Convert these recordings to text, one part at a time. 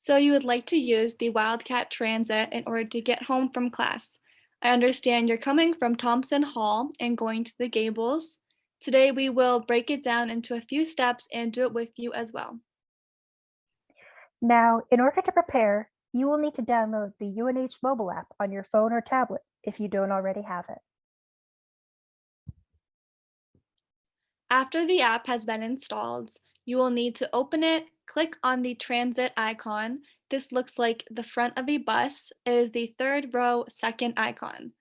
So you would like to use the Wildcat Transit in order to get home from class. I understand you're coming from Thompson Hall and going to the Gables. Today we will break it down into a few steps and do it with you as well. Now, in order to prepare, you will need to download the UNH mobile app on your phone or tablet if you don't already have it. After the app has been installed, you will need to open it, click on the transit icon. This looks like the front of a bus. It is the third row, second icon.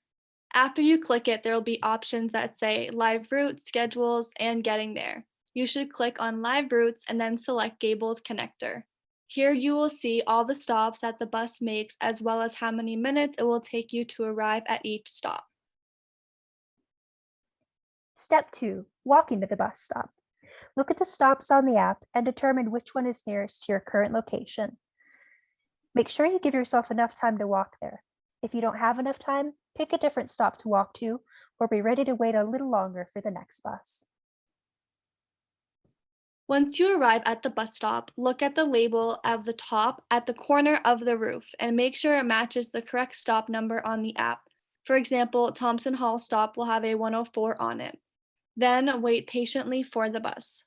After you click it, there will be options that say live route, schedules, and getting there. You should click on live routes and then select Gables connector. Here you will see all the stops that the bus makes as well as how many minutes it will take you to arrive at each stop. Step 2, walking to the bus stop. Look at the stops on the app and determine which one is nearest to your current location. Make sure you give yourself enough time to walk there. If you don't have enough time, pick a different stop to walk to or be ready to wait a little longer for the next bus. Once you arrive at the bus stop, look at the label at the top at the corner of the roof and make sure it matches the correct stop number on the app. For example, Thompson Hall stop will have a 104 on it. Then wait patiently for the bus.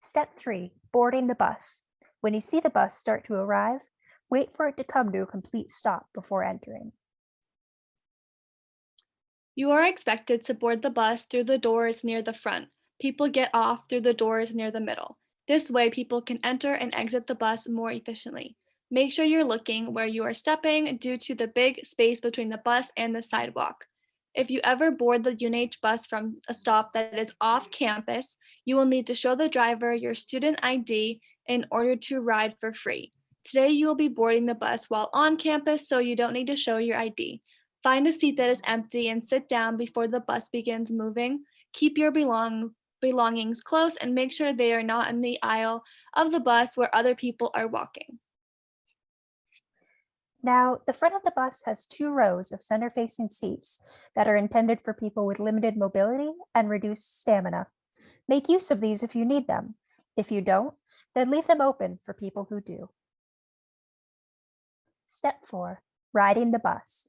Step 3, boarding the bus. When you see the bus start to arrive, wait for it to come to a complete stop before entering. You are expected to board the bus through the doors near the front. People get off through the doors near the middle. This way, people can enter and exit the bus more efficiently. Make sure you're looking where you are stepping due to the big space between the bus and the sidewalk. If you ever board the UNH bus from a stop that is off campus, you will need to show the driver your student ID in order to ride for free. Today, you will be boarding the bus while on campus, so you don't need to show your ID. Find a seat that is empty and sit down before the bus begins moving. Keep your belongings close and make sure they are not in the aisle of the bus where other people are walking. Now, the front of the bus has 2 rows of center-facing seats that are intended for people with limited mobility and reduced stamina. Make use of these if you need them. If you don't, then leave them open for people who do. Step 4, riding the bus.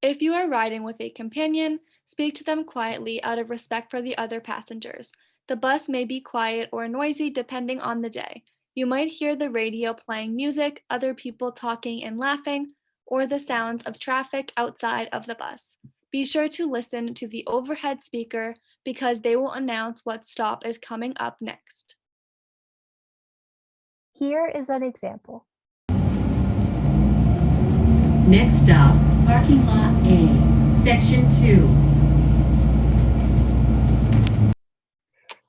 If you are riding with a companion, speak to them quietly out of respect for the other passengers. The bus may be quiet or noisy depending on the day. You might hear the radio playing music, other people talking and laughing, or the sounds of traffic outside of the bus. Be sure to listen to the overhead speaker because they will announce what stop is coming up next. Here is an example. Next stop, parking lot A, section 2.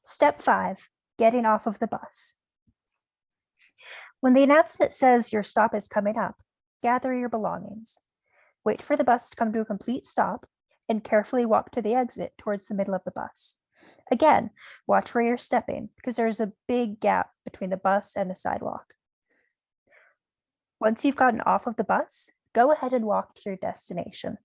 Step 5, getting off of the bus. When the announcement says your stop is coming up, gather your belongings. Wait for the bus to come to a complete stop and carefully walk to the exit towards the middle of the bus. Again, watch where you're stepping because there's a big gap between the bus and the sidewalk. Once you've gotten off of the bus, go ahead and walk to your destination.